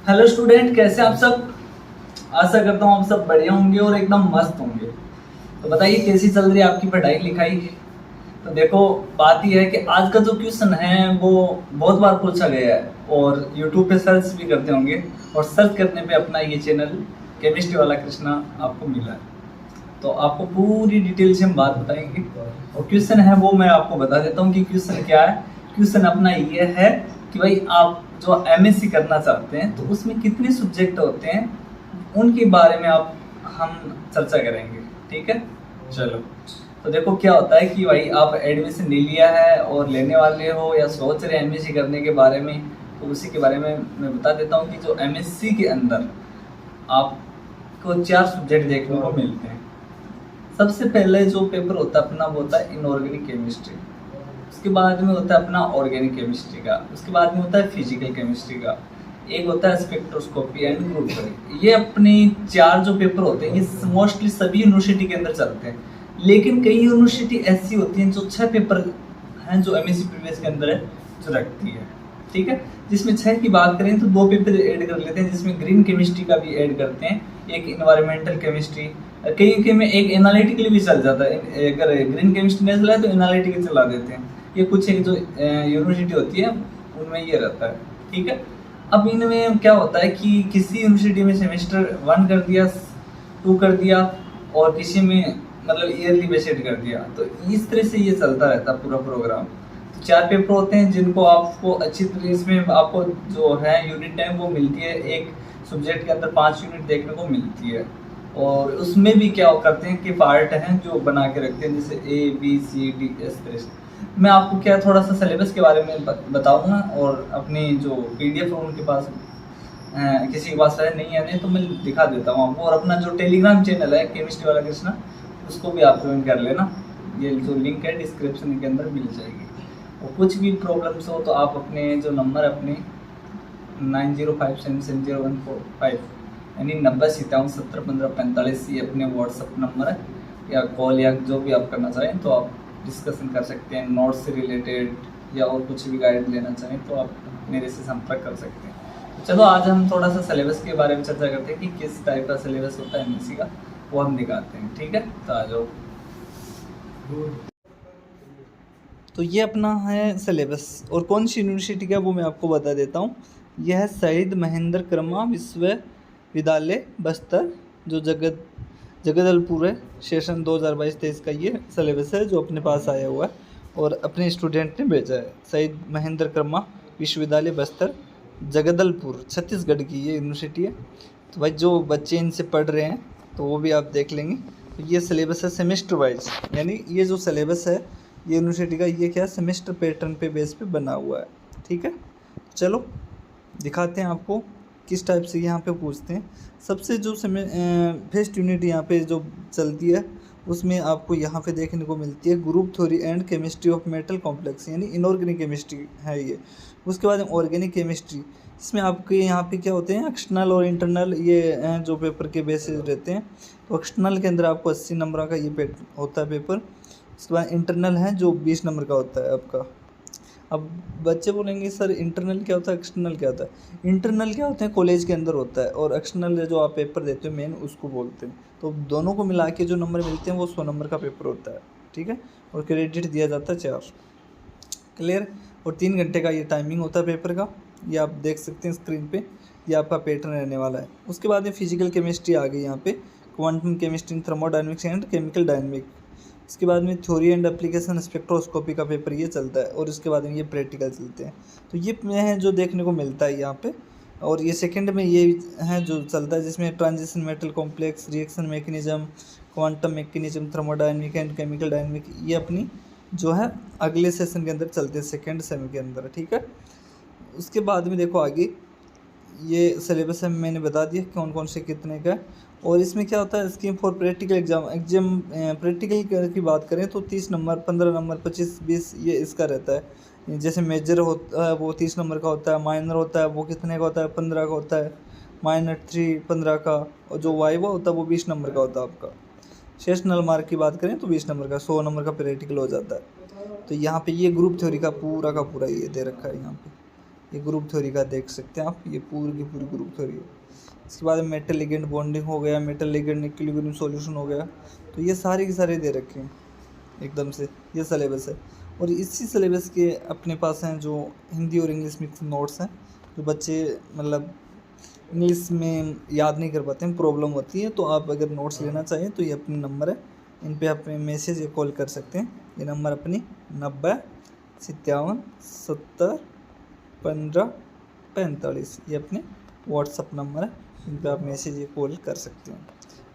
Hello student, कैसे आप सब। आशा करता हूँ आप सब बढ़िया होंगे और एकदम मस्त होंगे। तो बताइए कैसी चल रही है आपकी पढ़ाई लिखाई। तो देखो, बात यह है कि आज का जो क्वेश्चन है वो बहुत बार पूछा गया है और यूट्यूब पे सर्च भी करते होंगे, और सर्च करने पे अपना ये चैनल केमिस्ट्री वाला कृष्णा आपको मिला है। तो आपको पूरी डिटेल से हम बात बताएंगे, और क्वेश्चन है वो मैं आपको बता देता हूँ कि क्वेश्चन क्या है। क्वेश्चन अपना ये है कि भाई आप जो एमएससी करना चाहते हैं तो उसमें कितने सब्जेक्ट होते हैं, उनके बारे में आप हम चर्चा करेंगे। ठीक है, चलो। तो देखो क्या होता है कि भाई आप एडमिशन ले लिया है और लेने वाले हो या सोच रहे हैं एमएससी करने के बारे में, तो उसी के बारे में मैं बता देता हूँ कि जो एमएससी के अंदर आपको 4 सब्जेक्ट देखने को मिलते हैं। सबसे पहले जो पेपर होता है अपना वो होता है इनऑर्गेनिक केमिस्ट्री। उसके बाद में होता है अपना ऑर्गेनिक केमिस्ट्री का। उसके बाद में होता है फिजिकल केमिस्ट्री का। एक होता है स्पेक्ट्रोस्कोपी एंड ग्रुप थ्योरी। ये अपने 4 जो पेपर होते हैं ये मोस्टली सभी यूनिवर्सिटी के अंदर चलते हैं, लेकिन कई यूनिवर्सिटी ऐसी होती हैं जो 6 पेपर हैं जो एमएससी प्रीवियस के अंदर है जो रखती है। ठीक है, जिसमें 6 की बात करें तो 2 पेपर ऐड कर लेते हैं, जिसमें ग्रीन केमिस्ट्री का भी ऐड करते हैं, एक इन्वायरमेंटल केमिस्ट्री। कई में एक एनालिटिकली भी चल जाता है, अगर ग्रीन केमिस्ट्री नहीं चला तो एनालिटिकल चला देते हैं। ये कुछ एक जो यूनिवर्सिटी होती है उनमें ये रहता है। ठीक है, अब इनमें क्या होता है कि किसी यूनिवर्सिटी में सेमेस्टर 1 कर दिया, 2 कर दिया, और किसी में मतलब ईयरली बेसिस कर दिया। तो इस तरह से ये चलता रहता है पूरा प्रोग्राम। तो 4 पेपर होते हैं जिनको आपको अच्छी तरह इसमें आपको जो है यूनिट टाइम वो मिलती है। एक सब्जेक्ट के अंदर 5 यूनिट देखने को मिलती है, और उसमें भी क्या करते हैं कि पार्ट हैं जो बना के रखते हैं, जैसे ए बी सी डी इस तरह से। मैं आपको क्या थोड़ा सा सिलेबस के बारे में बताऊंगा, और अपनी जो पीडीएफ है उनके पास किसी के पास है नहीं है नहीं तो मैं दिखा देता हूँ आपको। और अपना जो टेलीग्राम चैनल है केमिस्ट्री वाला कृष्णा, उसको भी आप ज्वाइन कर लेना। ये जो लिंक है डिस्क्रिप्शन के अंदर मिल जाएगी। और कुछ भी प्रॉब्लम्स हो तो आप अपने जो नंबर अपने 90577014 यानी 9057701545 ये अपने व्हाट्सअप नंबर है, या कॉल या जो भी आप करना चाहें तो आप डिस्कशन कर सकते हैं। नोट्स से रिलेटेड या और कुछ भी गाइड लेना चाहें तो आप मेरे से संपर्क कर सकते हैं। चलो आज हम थोड़ा सा सिलेबस के बारे में चर्चा करते हैं कि किस टाइप का सिलेबस होता है एमएससी का, वो हम दिखाते हैं। ठीक है, तो आ जाओ। तो ये अपना है सिलेबस, और कौन सी यूनिवर्सिटी का वो मैं आपको बता देता हूँ। यह है शहीद महेंद्र कर्मा विश्वविद्यालय बस्तर, जो जगदलपुर है। सेशन 2022-23 का ये सिलेबस है जो अपने पास आया हुआ है और अपने स्टूडेंट ने भेजा है। शहीद महेंद्र कर्मा विश्वविद्यालय बस्तर, जगदलपुर, छत्तीसगढ़ की ये यूनिवर्सिटी है। तो भाई जो बच्चे इनसे पढ़ रहे हैं तो वो भी आप देख लेंगे। तो ये सिलेबस है सेमेस्टर वाइज, यानी ये जो सिलेबस है ये यूनिवर्सिटी का ये क्या सेमेस्टर पैटर्न पे बेस पे बना हुआ है। ठीक है, चलो दिखाते हैं आपको किस टाइप से यहाँ पे पूछते हैं। सबसे जो फर्स्ट यूनिट यहाँ पे जो चलती है उसमें आपको यहाँ पे देखने को मिलती है group theory and chemistry of metal complex, यानी इनऑर्गेनिक केमिस्ट्री है ये। उसके बाद ऑर्गेनिक केमिस्ट्री, इसमें आपके यहाँ पे क्या होते हैं एक्सटर्नल और इंटरनल, ये जो पेपर के बेसिस रहते हैं। तो एक्सटर्नल के अंदर आपको 80 नंबर का ये होता है पेपर। उसके बाद इंटरनल है जो 20 नंबर का होता है आपका। अब बच्चे बोलेंगे सर इंटरनल क्या होता है, एक्सटर्नल क्या होता है। इंटरनल क्या होते हैं कॉलेज के अंदर होता है, और एक्सटर्नल जो आप पेपर देते हो मेन उसको बोलते हैं। तो दोनों को मिला के जो नंबर मिलते हैं वो 100 नंबर का पेपर होता है। ठीक है, और क्रेडिट दिया जाता है 4। क्लियर। और 3 घंटे का ये टाइमिंग होता है पेपर का, ये आप देख सकते हैं स्क्रीन पे, ये आपका पैटर्न रहने वाला है। उसके बाद में फिजिकल केमिस्ट्री आ गई यहाँ पे, quantum chemistry, thermodynamics and chemical dynamic. इसके बाद में थ्योरी एंड एप्लीकेशन स्पेक्ट्रोस्कोपी का पेपर ये चलता है, और इसके बाद में ये प्रैक्टिकल चलते हैं। तो ये है जो देखने को मिलता है यहाँ पे। और ये सेकंड में ये है जो चलता है जिसमें transition metal complex, reaction mechanism, quantum mechanism, thermodynamic and chemical dynamic, ये अपनी जो है अगले सेशन के अंदर चलते हैं, सेकेंड सेम के अंदर। ठीक है, उसके बाद में देखो आगे ये सिलेबस है मैंने बता दिया कौन कौन से कितने का। और इसमें क्या होता है scheme for practical exam practical की बात करें तो 30 नंबर, 15 नंबर, 25, 20 ये इसका रहता है। जैसे मेजर होता है वो 30 नंबर का होता है, माइनर होता है वो कितने का होता है, 15 का होता है, माइनर 3 15 का, और जो वाइवा होता है वो 20 नंबर का होता है आपका। सेशनल मार्क की बात करें तो 20 नंबर का, 100 नंबर का प्रैक्टिकल हो जाता है। तो यहाँ पे ये ग्रुप थ्योरी का पूरा ये दे रखा है यहाँ पे, ये ग्रुप थ्योरी का देख सकते हैं आप, ये पूरी की पूरी ग्रुप थ्योरी है। इसके बाद मेटल लिगेंड बॉन्डिंग हो गया, मेटल लिगेंड इक्विलिब्रियम सॉल्यूशन हो गया। तो ये सारे के सारे दे रखे हैं एकदम से, ये सिलेबस है। और इसी सिलेबस के अपने पास हैं जो हिंदी और इंग्लिश मिक्स नोट्स हैं, जो बच्चे मतलब इंग्लिश में याद नहीं कर पाते हैं, प्रॉब्लम होती है। तो आप अगर नोट्स लेना चाहें तो ये अपने नंबर है, इन पे आप मैसेज या कॉल कर सकते हैं। ये नंबर अपनी 90 57 70 15 45, ये अपने व्हाट्सअप नंबर है, इन पे आप मैसेज या कॉल कर सकते हैं।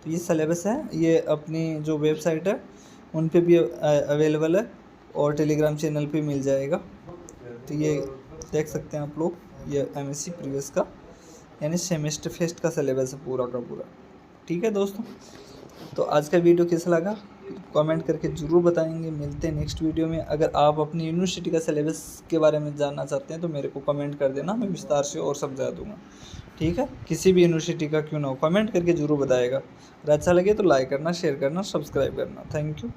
तो ये सिलेबस है, ये अपनी जो वेबसाइट है उन पे भी अवेलेबल है और टेलीग्राम चैनल पे मिल जाएगा। तो ये देख सकते हैं आप लोग, ये एमएससी प्रीवियस का यानी सेमेस्टर फेस्ट का सिलेबस है पूरा का पूरा। ठीक है दोस्तों, तो आज का वीडियो कैसा लगा कमेंट करके ज़रूर बताएंगे। मिलते हैं नेक्स्ट वीडियो में। अगर आप अपनी यूनिवर्सिटी का सिलेबस के बारे में जानना चाहते हैं तो मेरे को कमेंट कर देना, मैं विस्तार से और समझा दूंगा। ठीक है, किसी भी यूनिवर्सिटी का क्यों ना हो, कमेंट करके ज़रूर बताएगा। अगर अच्छा लगे तो लाइक करना, शेयर करना, सब्सक्राइब करना। Thank you.